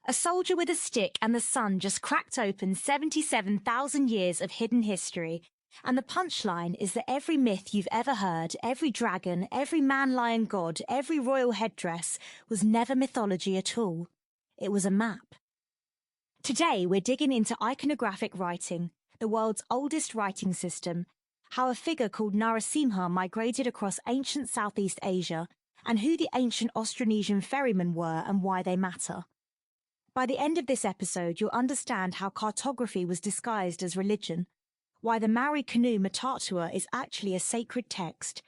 A soldier with a stick and the sun just cracked open 77,000 years of hidden history. And the punchline is that every myth you've ever heard, every dragon, every man-lion god, every royal headdress was never mythology at all. It was a map. Today we're digging into iconographic writing, the world's oldest writing system, how a figure called Narasimha migrated across ancient Southeast Asia, and who the ancient Austronesian ferrymen were and why they matter. By the end of this episode, you'll understand how cartography was disguised as religion, why the Maori canoe Matatua is actually a sacred text,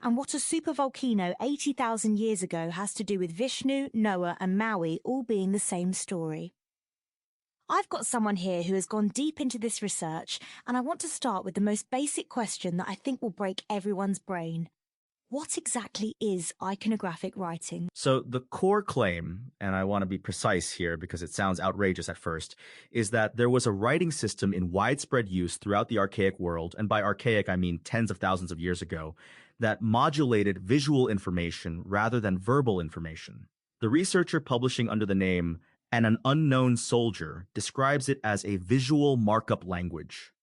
and what a supervolcano 80,000 years ago has to do with Vishnu, Noah and Maui all being the same story. I've got someone here who has gone deep into this research, and I want to start with the most basic question that I think will break everyone's brain. What exactly is iconographic writing? So the core claim, and I want to be precise here because it sounds outrageous at first, is that there was a writing system in widespread use throughout the archaic world, and by archaic I mean tens of thousands of years ago, that modulated visual information rather than verbal information. The researcher publishing under the name An Unknown Soldier describes it as a visual markup language.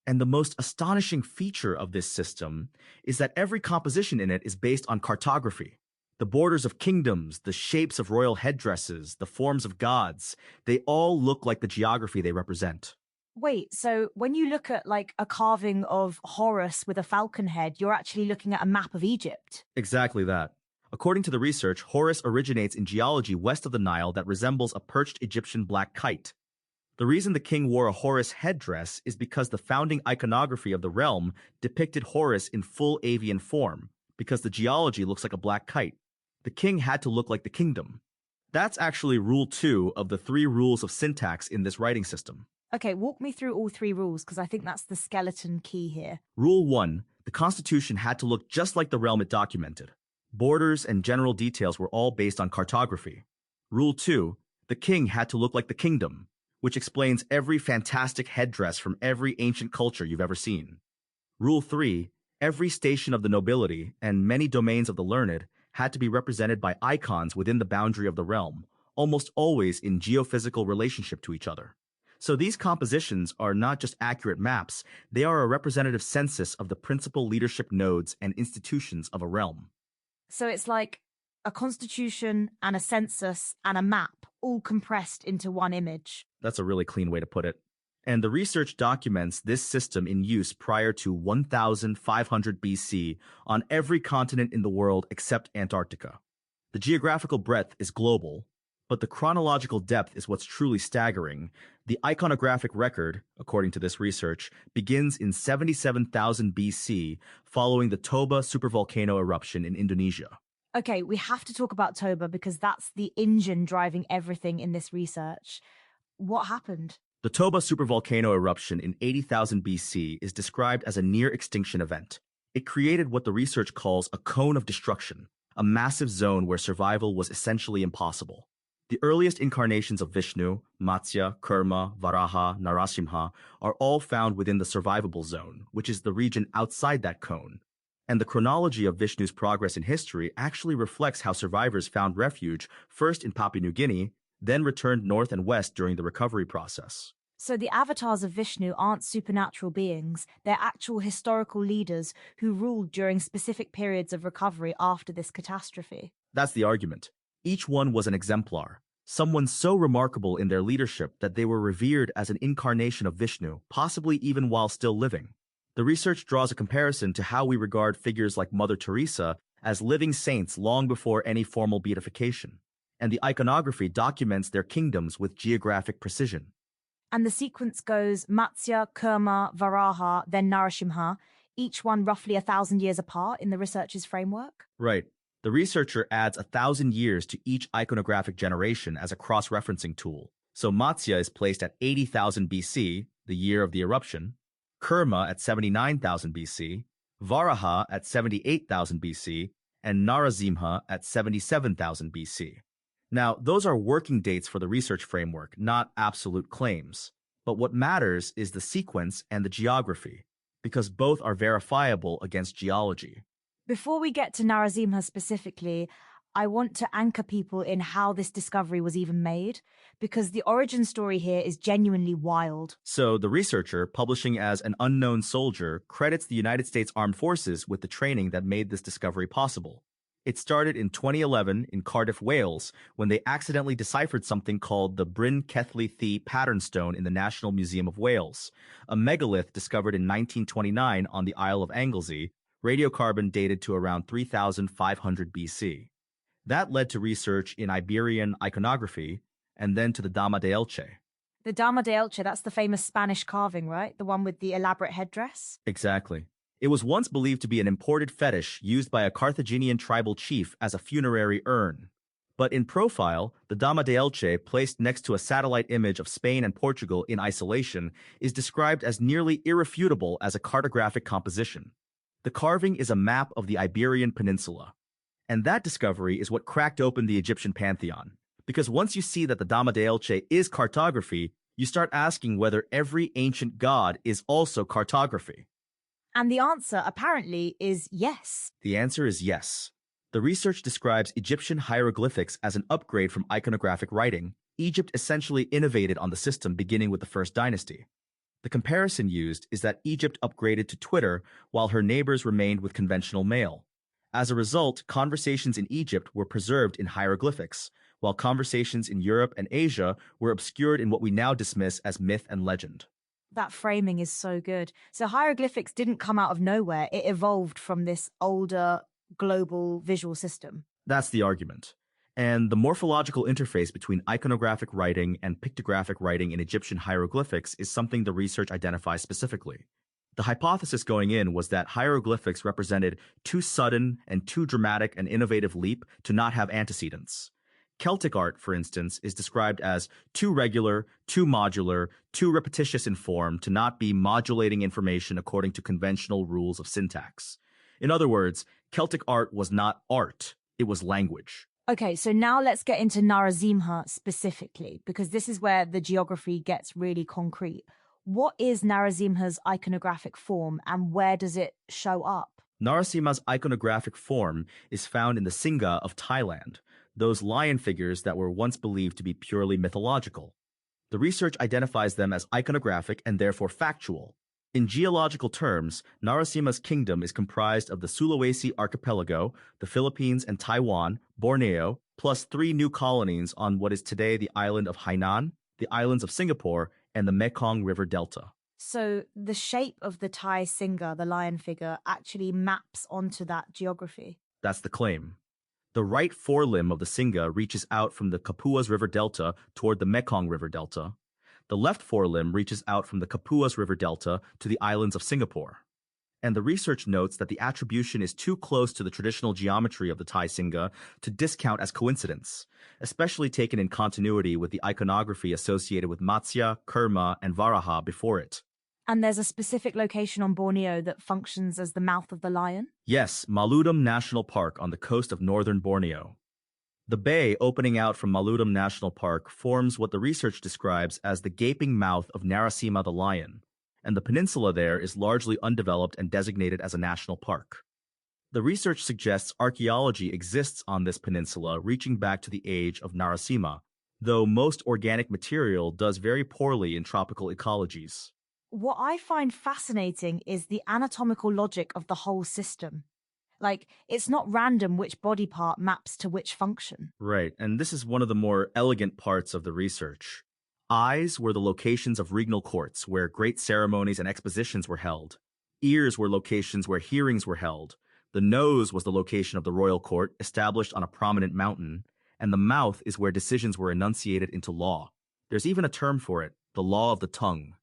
And the most astonishing feature of this system is that every composition in it is based on cartography. The borders of kingdoms, the shapes of royal headdresses, the forms of gods, they all look like the geography they represent. Wait, so when you look at like a carving of Horus with a falcon head, you're actually looking at a map of Egypt? Exactly that. According to the research, Horus originates in geology west of the Nile that resembles a perched Egyptian black kite. The reason the king wore a Horus headdress is because the founding iconography of the realm depicted Horus in full avian form, because the geology looks like a black kite. The king had to look like the kingdom. That's actually rule 2 of the 3 rules of syntax in this writing system. Okay, walk me through all 3 rules, because I think that's the skeleton key here. Rule 1, the constitution had to look just like the realm it documented. Borders and general details were all based on cartography. Rule 2, the king had to look like the kingdom, which explains every fantastic headdress from every ancient culture you've ever seen. Rule 3, every station of the nobility and many domains of the learned had to be represented by icons within the boundary of the realm, almost always in geophysical relationship to each other. So these compositions are not just accurate maps, they are a representative census of the principal leadership nodes and institutions of a realm. So it's like a constitution and a census and a map all compressed into one image. That's a really clean way to put it. And the research documents this system in use prior to 1500 BC on every continent in the world except Antarctica. The geographical breadth is global, but the chronological depth is what's truly staggering. The iconographic record, according to this research, begins in 77,000 BC following the Toba supervolcano eruption in Indonesia. Okay, we have to talk about Toba because that's the engine driving everything in this research. What happened? The Toba supervolcano eruption in 80,000 BC is described as a near-extinction event. It created what the research calls a cone of destruction, a massive zone where survival was essentially impossible. The earliest incarnations of Vishnu, Matsya, Kurma, Varaha, Narasimha are all found within the survivable zone, which is the region outside that cone. And the chronology of Vishnu's progress in history actually reflects how survivors found refuge first in Papua New Guinea, then returned north and west during the recovery process. So the avatars of Vishnu aren't supernatural beings, they're actual historical leaders who ruled during specific periods of recovery after this catastrophe. That's the argument. Each one was an exemplar, someone so remarkable in their leadership that they were revered as an incarnation of Vishnu, possibly even while still living. The research draws a comparison to how we regard figures like Mother Teresa as living saints long before any formal beatification, and the iconography documents their kingdoms with geographic precision. And the sequence goes Matsya, Kurma, Varaha, then Narasimha, each one roughly 1,000 years apart in the researcher's framework? Right. The researcher adds 1,000 years to each iconographic generation as a cross-referencing tool. So Matsya is placed at 80,000 BC, the year of the eruption, Kurma at 79,000 BC, Varaha at 78,000 BC, and Narasimha at 77,000 BC. Now, those are working dates for the research framework, not absolute claims. But what matters is the sequence and the geography, because both are verifiable against geology. Before we get to Narasimha specifically, I want to anchor people in how this discovery was even made, because the origin story here is genuinely wild. So the researcher, publishing as an unknown soldier, credits the United States Armed Forces with the training that made this discovery possible. It started in 2011 in Cardiff, Wales, when they accidentally deciphered something called the Bryn Celli Thi pattern stone in the National Museum of Wales, a megalith discovered in 1929 on the Isle of Anglesey, radiocarbon dated to around 3500 BC. That led to research in Iberian iconography and then to the Dama de Elche. The Dama de Elche, that's the famous Spanish carving, right? The one with the elaborate headdress? Exactly. It was once believed to be an imported fetish used by a Carthaginian tribal chief as a funerary urn. But in profile, the Dama de Elche, placed next to a satellite image of Spain and Portugal in isolation, is described as nearly irrefutable as a cartographic composition. The carving is a map of the Iberian Peninsula. And that discovery is what cracked open the Egyptian pantheon. Because once you see that the Dama de Elche is cartography, you start asking whether every ancient god is also cartography. And the answer, apparently, is yes. The answer is yes. The research describes Egyptian hieroglyphics as an upgrade from iconographic writing. Egypt essentially innovated on the system beginning with the First Dynasty. The comparison used is that Egypt upgraded to Twitter while her neighbors remained with conventional mail. As a result, conversations in Egypt were preserved in hieroglyphics, while conversations in Europe and Asia were obscured in what we now dismiss as myth and legend. That framing is so good. So hieroglyphics didn't come out of nowhere. It evolved from this older global visual system. That's the argument. And the morphological interface between iconographic writing and pictographic writing in Egyptian hieroglyphics is something the research identifies specifically. The hypothesis going in was that hieroglyphics represented too sudden and too dramatic an innovative leap to not have antecedents. Celtic art, for instance, is described as too regular, too modular, too repetitious in form to not be modulating information according to conventional rules of syntax. In other words, Celtic art was not art, it was language. Okay, so now let's get into Narazimha specifically, because this is where the geography gets really concrete. What is Narazimha's iconographic form and where does it show up? Narasimha's iconographic form is found in the Singa of Thailand, those lion figures that were once believed to be purely mythological. The research identifies them as iconographic and therefore factual. In geological terms, Narasimha's kingdom is comprised of the Sulawesi archipelago, the Philippines and Taiwan, Borneo, plus 3 new colonies on what is today the island of Hainan, the islands of Singapore, and the Mekong River Delta. So the shape of the Thai Singa, the lion figure, actually maps onto that geography. That's the claim. The right forelimb of the Singa reaches out from the Kapuas River Delta toward the Mekong River Delta. The left forelimb reaches out from the Kapuas River Delta to the islands of Singapore. And the research notes that the attribution is too close to the traditional geometry of the Thai Singa to discount as coincidence, especially taken in continuity with the iconography associated with Matsya, Kurma, and Varaha before it. And there's a specific location on Borneo that functions as the mouth of the lion? Yes, Maludum National Park on the coast of northern Borneo. The bay opening out from Maludum National Park forms what the research describes as the gaping mouth of Narasimha the lion, and the peninsula there is largely undeveloped and designated as a national park. The research suggests archaeology exists on this peninsula reaching back to the age of Narasimha, though most organic material does very poorly in tropical ecologies. What I find fascinating is the anatomical logic of the whole system. Like, it's not random which body part maps to which function. Right, and this is one of the more elegant parts of the research. Eyes were the locations of regnal courts, where great ceremonies and expositions were held. Ears were locations where hearings were held. The nose was the location of the royal court, established on a prominent mountain. And the mouth is where decisions were enunciated into law. There's even a term for it, the law of the tongue.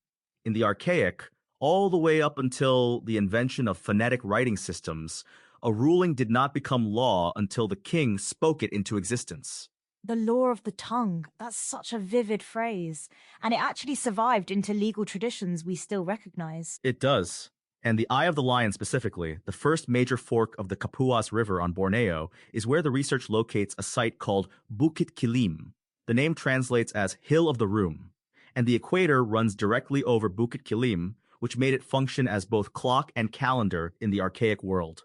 In the Archaic, all the way up until the invention of phonetic writing systems, a ruling did not become law until the king spoke it into existence. The law of the tongue, that's such a vivid phrase. And it actually survived into legal traditions we still recognize. It does. And the Eye of the Lion specifically, the first major fork of the Kapuas River on Borneo, is where the research locates a site called Bukit Kilim. The name translates as Hill of the Room. And the equator runs directly over Bukit Kilim, which made it function as both clock and calendar in the Archaic world.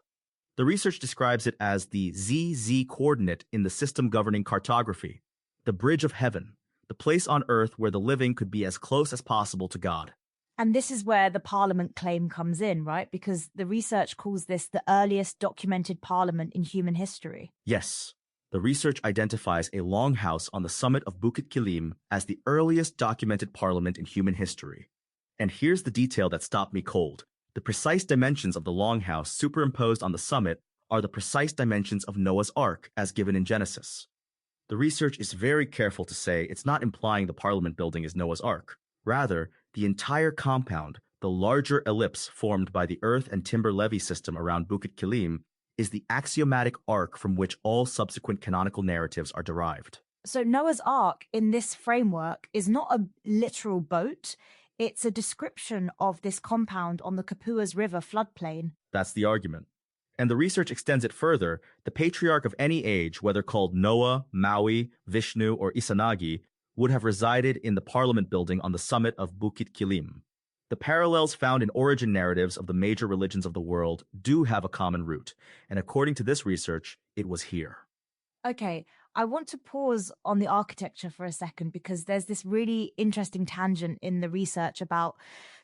The research describes it as the ZZ coordinate in the system governing cartography, the bridge of heaven, the place on earth where the living could be as close as possible to God. And this is where the parliament claim comes in, right? Because the research calls this the earliest documented parliament in human history. Yes, the research identifies a longhouse on the summit of Bukit Kilim as the earliest documented parliament in human history. And here's the detail that stopped me cold. The precise dimensions of the longhouse superimposed on the summit are the precise dimensions of Noah's Ark as given in Genesis. The research is very careful to say it's not implying the parliament building is Noah's Ark. Rather, the entire compound, the larger ellipse formed by the earth and timber levee system around Bukit Kilim, is the axiomatic ark from which all subsequent canonical narratives are derived. So Noah's Ark in this framework is not a literal boat. It's a description of this compound on the Kapuas River floodplain. That's the argument. And the research extends it further. The patriarch of any age, whether called Noah, Maui, Vishnu, or Izanagi, would have resided in the parliament building on the summit of Bukit Kilim. The parallels found in origin narratives of the major religions of the world do have a common root, and according to this research, it was here. Okay, I want to pause on the architecture for a second because there's this really interesting tangent in the research about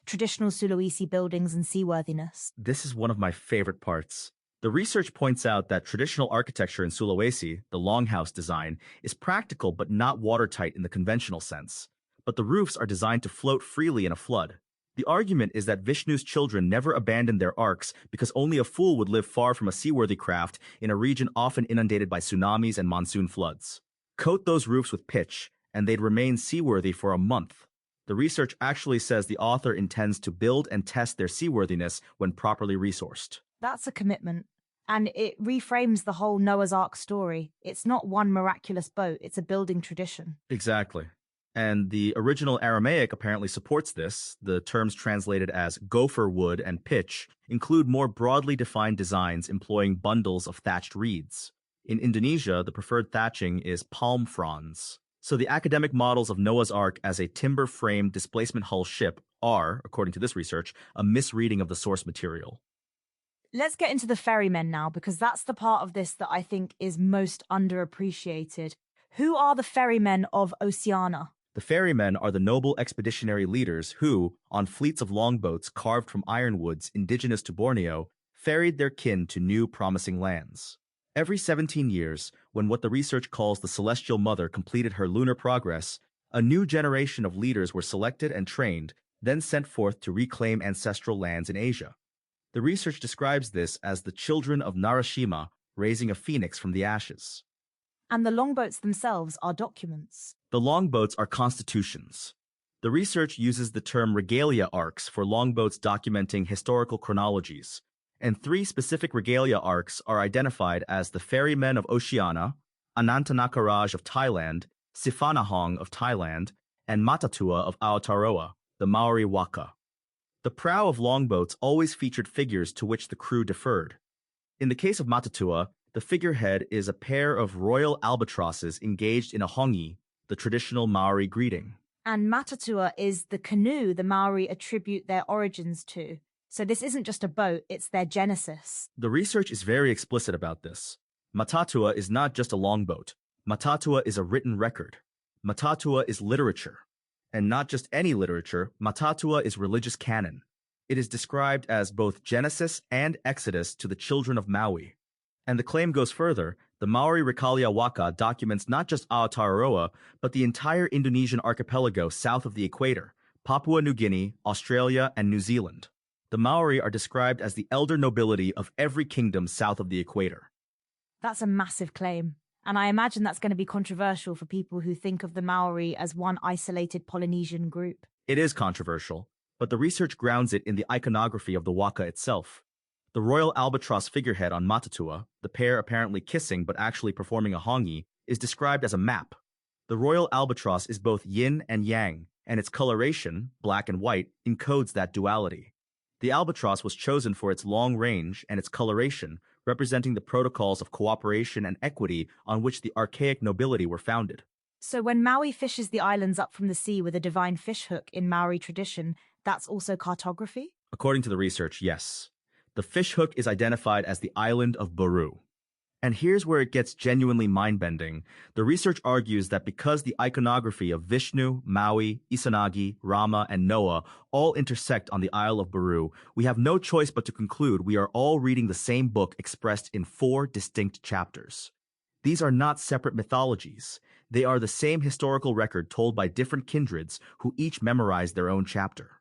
traditional Sulawesi buildings and seaworthiness. This is one of my favorite parts. The research points out that traditional architecture in Sulawesi, the longhouse design, is practical but not watertight in the conventional sense. But the roofs are designed to float freely in a flood. The argument is that Vishnu's children never abandoned their arks because only a fool would live far from a seaworthy craft in a region often inundated by tsunamis and monsoon floods. Coat those roofs with pitch, and they'd remain seaworthy for a month. The research actually says the author intends to build and test their seaworthiness when properly resourced. That's a commitment. And it reframes the whole Noah's Ark story. It's not one miraculous boat, it's a building tradition. Exactly. And the original Aramaic apparently supports this. The terms translated as gopher wood and pitch include more broadly defined designs employing bundles of thatched reeds. In Indonesia, the preferred thatching is palm fronds. So the academic models of Noah's Ark as a timber-framed displacement hull ship are, according to this research, a misreading of the source material. Let's get into the ferrymen now, because that's the part of this that I think is most underappreciated. Who are the ferrymen of Oceania? The ferrymen are the noble expeditionary leaders who, on fleets of longboats carved from ironwoods indigenous to Borneo, ferried their kin to new promising lands. Every 17 years, when what the research calls the Celestial Mother completed her lunar progress, a new generation of leaders were selected and trained, then sent forth to reclaim ancestral lands in Asia. The research describes this as the children of Narashima raising a phoenix from the ashes. And the longboats themselves are documents. The longboats are constitutions. The research uses the term regalia arcs for longboats documenting historical chronologies, and 3 specific regalia arcs are identified as the Ferrymen of Oceania, Anantanakaraj of Thailand, Sifanahong of Thailand, and Matatua of Aotearoa, the Maori Waka. The prow of longboats always featured figures to which the crew deferred. In the case of Matatua, the figurehead is a pair of royal albatrosses engaged in a hongi, the traditional Maori greeting. And Matatua is the canoe the Maori attribute their origins to. So this isn't just a boat, it's their genesis. The research is very explicit about this. Matatua is not just a longboat. Matatua is a written record. Matatua is literature. And not just any literature, Matatua is religious canon. It is described as both Genesis and Exodus to the children of Maui. And the claim goes further. The Maori Regalia Waka documents not just Aotearoa, but the entire Indonesian archipelago south of the equator, Papua New Guinea, Australia, and New Zealand. The Maori are described as the elder nobility of every kingdom south of the equator. That's a massive claim. And I imagine that's going to be controversial for people who think of the Maori as one isolated Polynesian group. It is controversial, but the research grounds it in the iconography of the waka itself. The royal albatross figurehead on Matatua, the pair apparently kissing but actually performing a hongi, is described as a map. The royal albatross is both yin and yang, and its coloration, black and white, encodes that duality. The albatross was chosen for its long range and its coloration, representing the protocols of cooperation and equity on which the archaic nobility were founded. So when Maui fishes the islands up from the sea with a divine fish hook in Maori tradition, that's also cartography? According to the research, yes. The fishhook is identified as the island of Baru. And here's where it gets genuinely mind-bending. The research argues that because the iconography of Vishnu, Maui, Izanagi, Rama, and Noah all intersect on the Isle of Baru, we have no choice but to conclude we are all reading the same book expressed in 4 distinct chapters. These are not separate mythologies. They are the same historical record told by different kindreds who each memorized their own chapter.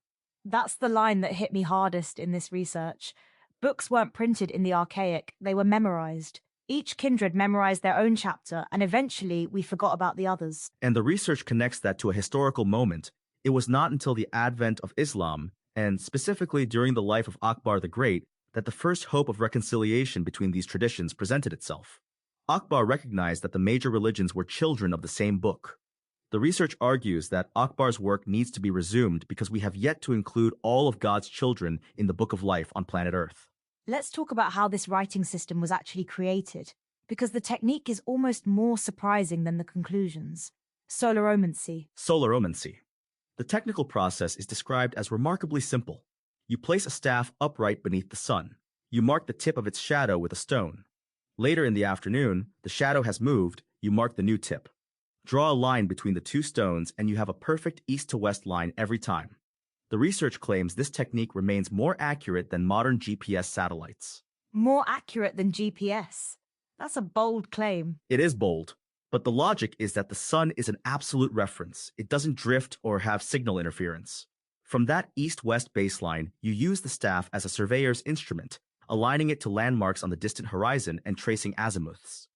That's the line that hit me hardest in this research. Books weren't printed in the Archaic, they were memorized. Each kindred memorized their own chapter, and eventually we forgot about the others. And the research connects that to a historical moment. It was not until the advent of Islam, and specifically during the life of Akbar the Great, that the first hope of reconciliation between these traditions presented itself. Akbar recognized that the major religions were children of the same book. The research argues that Akbar's work needs to be resumed because we have yet to include all of God's children in the Book of Life on planet Earth. Let's talk about how this writing system was actually created, because the technique is almost more surprising than the conclusions. Soloromancy. Soloromancy. The technical process is described as remarkably simple. You place a staff upright beneath the sun. You mark the tip of its shadow with a stone. Later in the afternoon, the shadow has moved, you mark the new tip. Draw a line between the 2 stones and you have a perfect east-to-west line every time. The research claims this technique remains more accurate than modern GPS satellites. More accurate than GPS? That's a bold claim. It is bold, but the logic is that the sun is an absolute reference. It doesn't drift or have signal interference. From that east-west baseline, you use the staff as a surveyor's instrument, aligning it to landmarks on the distant horizon and tracing azimuths.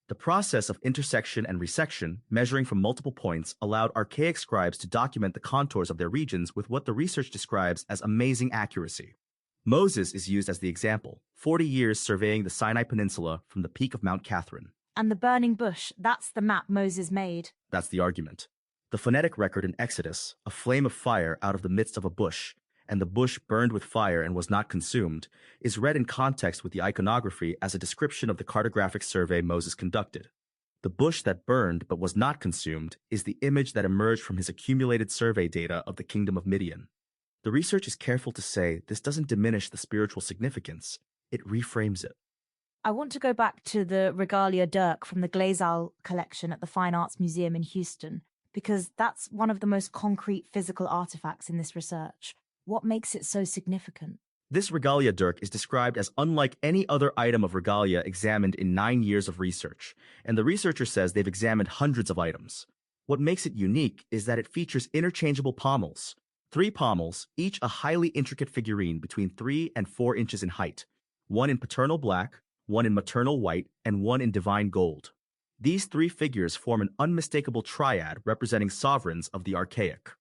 The process of intersection and resection, measuring from multiple points, allowed archaic scribes to document the contours of their regions with what the research describes as amazing accuracy. Moses is used as the example, 40 years surveying the Sinai Peninsula from the peak of Mount Catherine. And the burning bush, that's the map Moses made. That's the argument. The phonetic record in Exodus, a flame of fire out of the midst of a bush, and the bush burned with fire and was not consumed, is read in context with the iconography as a description of the cartographic survey Moses conducted. The bush that burned but was not consumed is the image that emerged from his accumulated survey data of the kingdom of Midian. The research is careful to say this doesn't diminish the spiritual significance, it reframes it. I want to go back to the Regalia Dirk from the Glazal collection at the Fine Arts Museum in Houston, because that's one of the most concrete physical artifacts in this research. What makes it so significant? This regalia dirk is described as unlike any other item of regalia examined in 9 years of research, and the researcher says they've examined hundreds of items. What makes it unique is that it features interchangeable pommels, 3 pommels, each a highly intricate figurine between 3 and 4 inches in height, one in paternal black, one in maternal white, and one in divine gold. These 3 figures form an unmistakable triad representing sovereigns of the Archaic.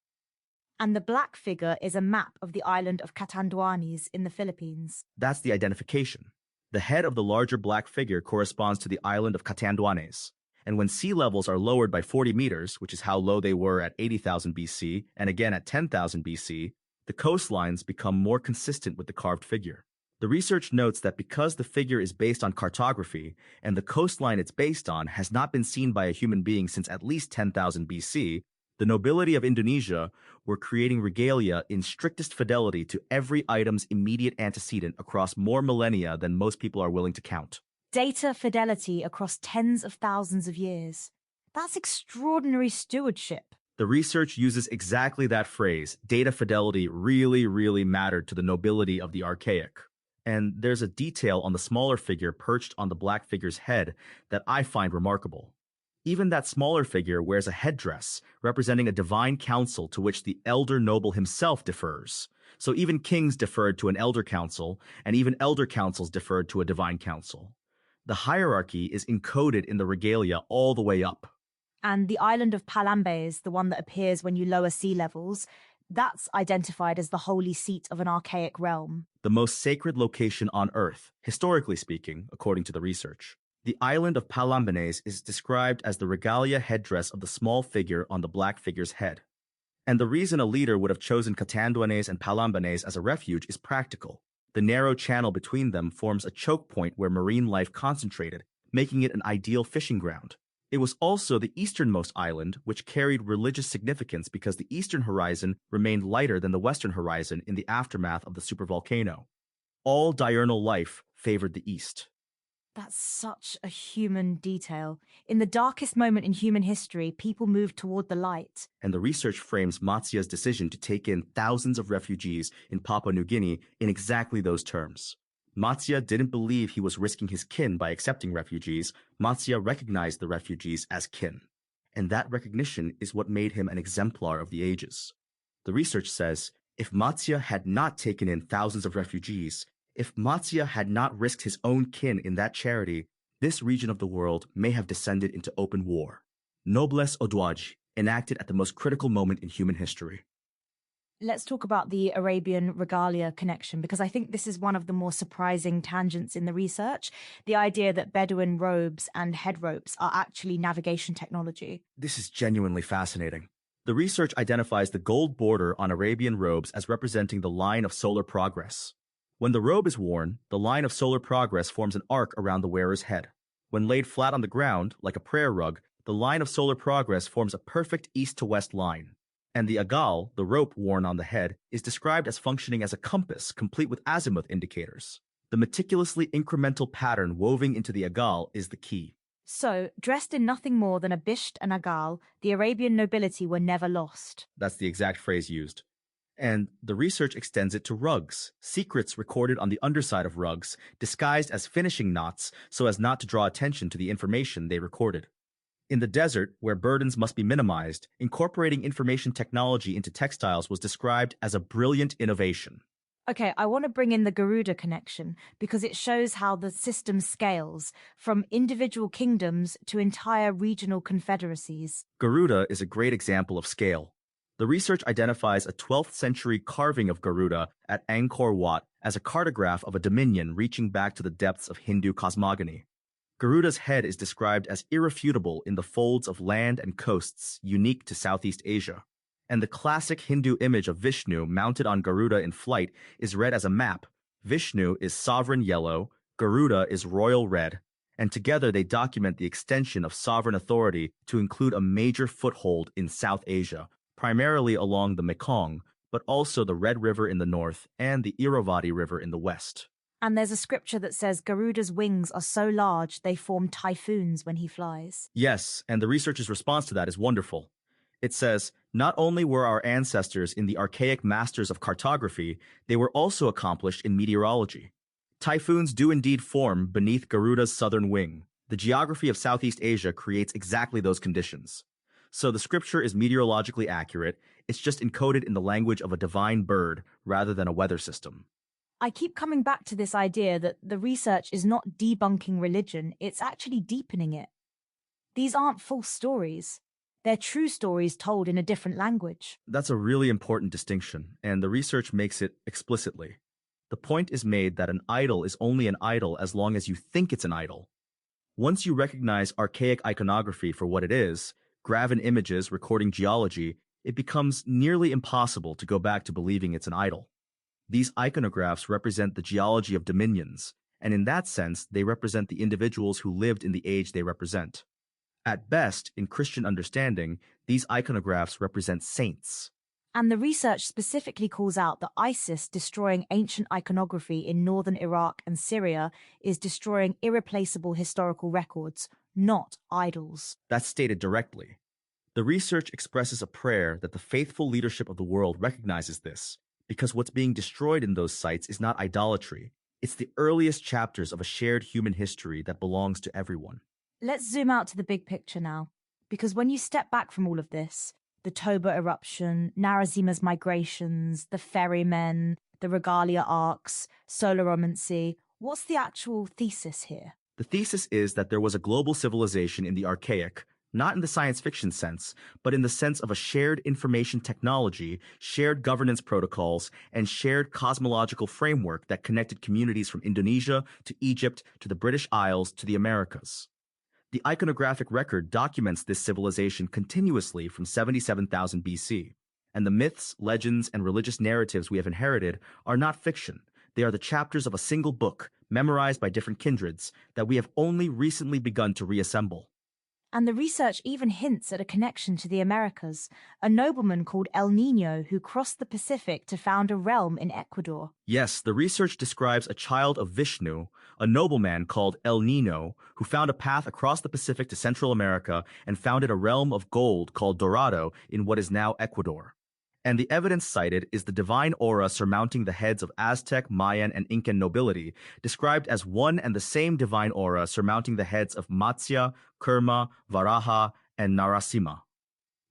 And the black figure is a map of the island of Catanduanes in the Philippines. That's the identification. The head of the larger black figure corresponds to the island of Catanduanes. And when sea levels are lowered by 40 meters, which is how low they were at 80,000 BC and again at 10,000 BC, the coastlines become more consistent with the carved figure. The research notes that because the figure is based on cartography and the coastline it's based on has not been seen by a human being since at least 10,000 BC, the nobility of Indonesia were creating regalia in strictest fidelity to every item's immediate antecedent across more millennia than most people are willing to count. Data fidelity across tens of thousands of years. That's extraordinary stewardship. The research uses exactly that phrase. Data fidelity really mattered to the nobility of the Archaic. And there's a detail on the smaller figure perched on the black figure's head that I find remarkable. Even that smaller figure wears a headdress representing a divine council to which the elder noble himself defers. So even kings deferred to an elder council, and even elder councils deferred to a divine council. The hierarchy is encoded in the regalia all the way up. And the island of Palambes, the one that appears when you lower sea levels, that's identified as the holy seat of an archaic realm. The most sacred location on Earth, historically speaking, according to the research. The island of Palambanes is described as the regalia headdress of the small figure on the black figure's head. And the reason a leader would have chosen Catanduanes and Palambanes as a refuge is practical. The narrow channel between them forms a choke point where marine life concentrated, making it an ideal fishing ground. It was also the easternmost island, which carried religious significance because the eastern horizon remained lighter than the western horizon in the aftermath of the supervolcano. all diurnal life favored the east. That's such a human detail. In the darkest moment in human history, people moved toward the light. And the research frames Matsia's decision to take in thousands of refugees in Papua New Guinea in exactly those terms. Matsia didn't believe he was risking his kin by accepting refugees. Matsia recognized the refugees as kin. And that recognition is what made him an exemplar of the ages. The research says, if Matsia had not taken in thousands of refugees, if Matsia had not risked his own kin in that charity, this region of the world may have descended into open war. Noblesse Odwaj, enacted at the most critical moment in human history. Let's talk about the Arabian regalia connection, because I think this is one of the more surprising tangents in the research. The idea that Bedouin robes and head ropes are actually navigation technology. This is genuinely fascinating. The research identifies the gold border on Arabian robes as representing the line of solar progress. When the robe is worn, the line of solar progress forms an arc around the wearer's head. When laid flat on the ground, like a prayer rug, the line of solar progress forms a perfect east-to-west line. And the agal, the rope worn on the head, is described as functioning as a compass, complete with azimuth indicators. The meticulously incremental pattern woven into the agal is the key. So, dressed in nothing more than a bisht and agal, the Arabian nobility were never lost. That's the exact phrase used. And the research extends it to rugs, secrets recorded on the underside of rugs, disguised as finishing knots so as not to draw attention to the information they recorded. In the desert, where burdens must be minimized, incorporating information technology into textiles was described as a brilliant innovation. Okay, I want to bring in the Garuda connection because it shows how the system scales from individual kingdoms to entire regional confederacies. Garuda is a great example of scale. The research identifies a 12th century carving of Garuda at Angkor Wat as a cartograph of a dominion reaching back to the depths of Hindu cosmogony. Garuda's head is described as irrefutable in the folds of land and coasts unique to Southeast Asia. And the classic Hindu image of Vishnu mounted on Garuda in flight is read as a map. Vishnu is sovereign yellow, Garuda is royal red, and together they document the extension of sovereign authority to include a major foothold in South Asia, primarily along the Mekong, but also the Red River in the north and the Irrawaddy River in the west. And there's a scripture that says Garuda's wings are so large they form typhoons when he flies. Yes, and the researcher's response to that is wonderful. It says, not only were our ancestors in the archaic masters of cartography, they were also accomplished in meteorology. Typhoons do indeed form beneath Garuda's southern wing. The geography of Southeast Asia creates exactly those conditions. So the scripture is meteorologically accurate, it's just encoded in the language of a divine bird rather than a weather system. I keep coming back to this idea that the research is not debunking religion, it's actually deepening it. These aren't false stories. They're true stories told in a different language. That's a really important distinction, and the research makes it explicitly. The point is made that an idol is only an idol as long as you think it's an idol. Once you recognize archaic iconography for what it is, graven images recording geology, it becomes nearly impossible to go back to believing it's an idol. These iconographs represent the geology of dominions, and in that sense, they represent the individuals who lived in the age they represent. At best, in Christian understanding, these iconographs represent saints. And the research specifically calls out that ISIS destroying ancient iconography in northern Iraq and Syria is destroying irreplaceable historical records, not idols. That's stated directly. The research expresses a prayer that the faithful leadership of the world recognizes this, because what's being destroyed in those sites is not idolatry. It's the earliest chapters of a shared human history that belongs to everyone. Let's zoom out to the big picture now, because when you step back from all of this, the Toba eruption, Narazima's migrations, the Ferrymen, the regalia arcs, soloromancy, what's the actual thesis here? The thesis is that there was a global civilization in the Archaic, not in the science fiction sense, but in the sense of a shared information technology, shared governance protocols, and shared cosmological framework that connected communities from Indonesia to Egypt to the British Isles to the Americas. The iconographic record documents this civilization continuously from 77,000 BC, and the myths, legends, and religious narratives we have inherited are not fiction. They are the chapters of a single book, memorized by different kindreds, that we have only recently begun to reassemble. And the research even hints at a connection to the Americas, a nobleman called El Nino who crossed the Pacific to found a realm in Ecuador. Yes, the research describes a child of Vishnu, a nobleman called El Nino, who found a path across the Pacific to Central America and founded a realm of gold called Dorado in what is now Ecuador. And the evidence cited is the divine aura surmounting the heads of Aztec, Mayan, and Incan nobility, described as one and the same divine aura surmounting the heads of Matsya, Kurma, Varaha, and Narasimha.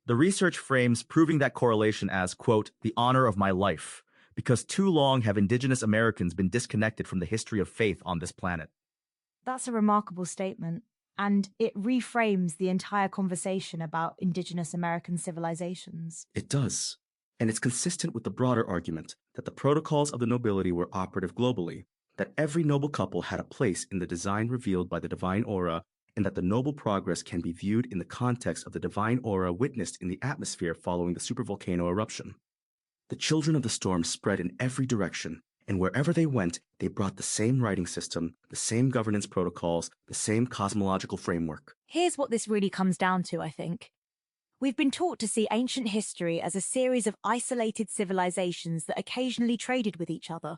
The research frames proving that correlation as, quote, the honor of my life, because too long have indigenous Americans been disconnected from the history of faith on this planet. That's a remarkable statement, and it reframes the entire conversation about indigenous American civilizations. It does. And it's consistent with the broader argument that the protocols of the nobility were operative globally, that every noble couple had a place in the design revealed by the divine aura, and that the noble progress can be viewed in the context of the divine aura witnessed in the atmosphere following the supervolcano eruption. The children of the storm spread in every direction, and wherever they went, they brought the same writing system, the same governance protocols, the same cosmological framework. Here's what this really comes down to, I think. We've been taught to see ancient history as a series of isolated civilizations that occasionally traded with each other.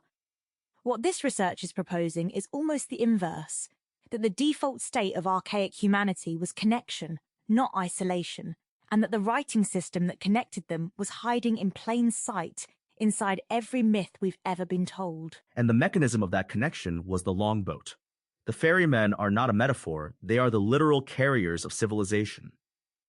What this research is proposing is almost the inverse, that the default state of archaic humanity was connection, not isolation, and that the writing system that connected them was hiding in plain sight inside every myth we've ever been told. And the mechanism of that connection was the longboat. The ferrymen are not a metaphor, they are the literal carriers of civilization.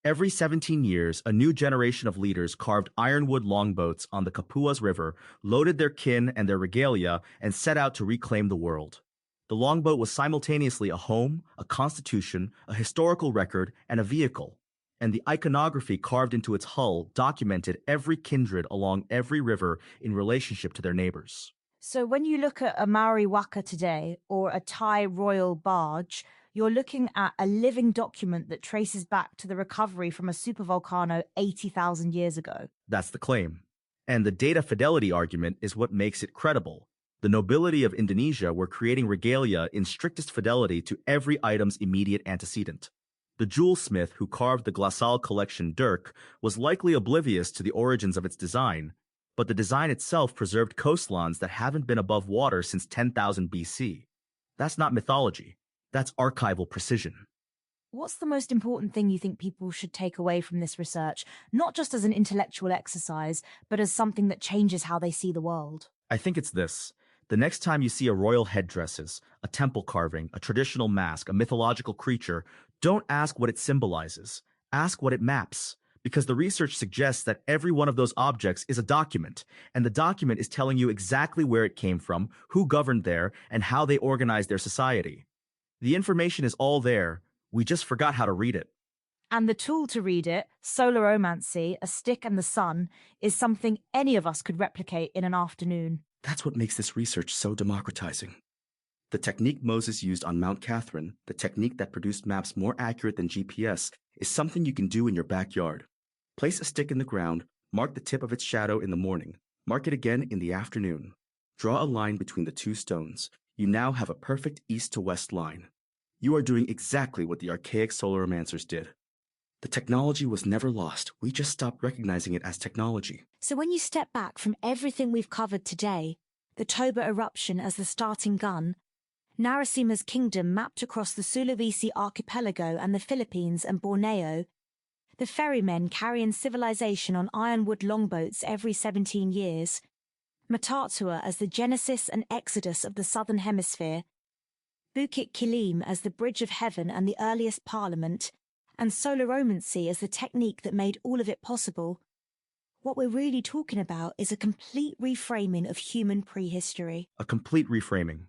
Every 17 years, a new generation of leaders carved ironwood longboats on the Capuas River, loaded their kin and their regalia, and set out to reclaim the world. The longboat was simultaneously a home, a constitution, a historical record, and a vehicle. And the iconography carved into its hull documented every kindred along every river in relationship to their neighbors. So when you look at a Maori waka today, or a Thai royal barge, you're looking at a living document that traces back to the recovery from a supervolcano 80,000 years ago. That's the claim. And the data fidelity argument is what makes it credible. The nobility of Indonesia were creating regalia in strictest fidelity to every item's immediate antecedent. The jewelsmith who carved the glacial collection dirk was likely oblivious to the origins of its design, but the design itself preserved coastlines that haven't been above water since 10,000 BC. That's not mythology. That's archival precision. What's the most important thing you think people should take away from this research, not just as an intellectual exercise, but as something that changes how they see the world? I think it's this. The next time you see a royal headdresses, a temple carving, a traditional mask, a mythological creature, don't ask what it symbolizes. Ask what it maps. Because the research suggests that every one of those objects is a document, and the document is telling you exactly where it came from, who governed there, and how they organized their society. The information is all there. We just forgot how to read it. And the tool to read it, solaromancy, a stick and the sun, is something any of us could replicate in an afternoon. That's what makes this research so democratizing. The technique Moses used on Mount Catherine, the technique that produced maps more accurate than GPS, is something you can do in your backyard. Place a stick in the ground, mark the tip of its shadow in the morning, mark it again in the afternoon. Draw a line between the two stones. You now have a perfect east to west line. You are doing exactly what the archaic soloromancers did. The technology was never lost. We just stopped recognizing it as technology. So when you step back from everything we've covered today, the Toba eruption as the starting gun, Narasimha's kingdom mapped across the Sulawesi archipelago and the Philippines and Borneo, the ferrymen carrying civilization on ironwood longboats every 17 years, Matatua as the genesis and exodus of the southern hemisphere, Bukit Kilim as the bridge of heaven and the earliest parliament, and soloromancy as the technique that made all of it possible, what we're really talking about is a complete reframing of human prehistory. A complete reframing.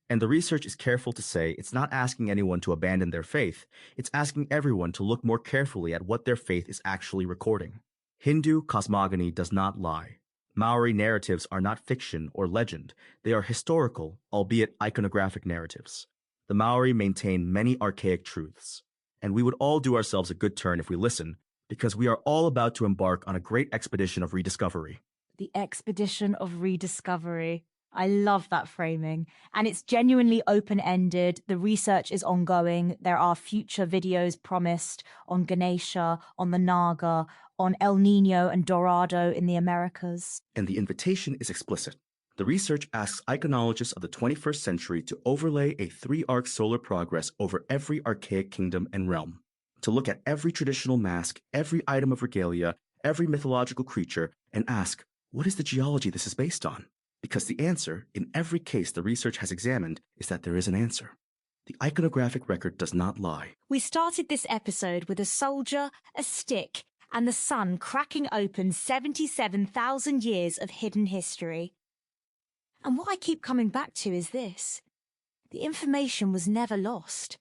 And the research is careful to say it's not asking anyone to abandon their faith, it's asking everyone to look more carefully at what their faith is actually recording. Hindu cosmogony does not lie. Maori narratives are not fiction or legend, they are historical, albeit iconographic narratives. The Maori maintain many archaic truths, and we would all do ourselves a good turn if we listen, because we are all about to embark on a great expedition of rediscovery. The expedition of rediscovery. I love that framing. And it's genuinely open-ended. The research is ongoing. There are future videos promised on Ganesha, on the Naga, on El Nino and Dorado in the Americas. And the invitation is explicit. The research asks iconologists of the 21st century to overlay a 3-arc solar progress over every archaic kingdom and realm, to look at every traditional mask, every item of regalia, every mythological creature, and ask, what is the geology this is based on? Because the answer, in every case the research has examined, is that there is an answer. The iconographic record does not lie. We started this episode with a soldier, a stick, and the sun cracking open 77,000 years of hidden history. And what I keep coming back to is this. The information was never lost.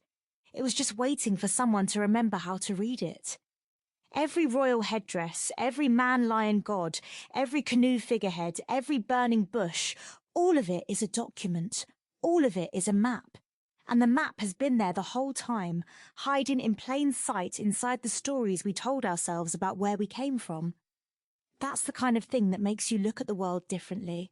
It was just waiting for someone to remember how to read it. Every royal headdress, every man-lion god, every canoe figurehead, every burning bush, all of it is a document. All of it is a map. And the map has been there the whole time, hiding in plain sight inside the stories we told ourselves about where we came from. That's the kind of thing that makes you look at the world differently.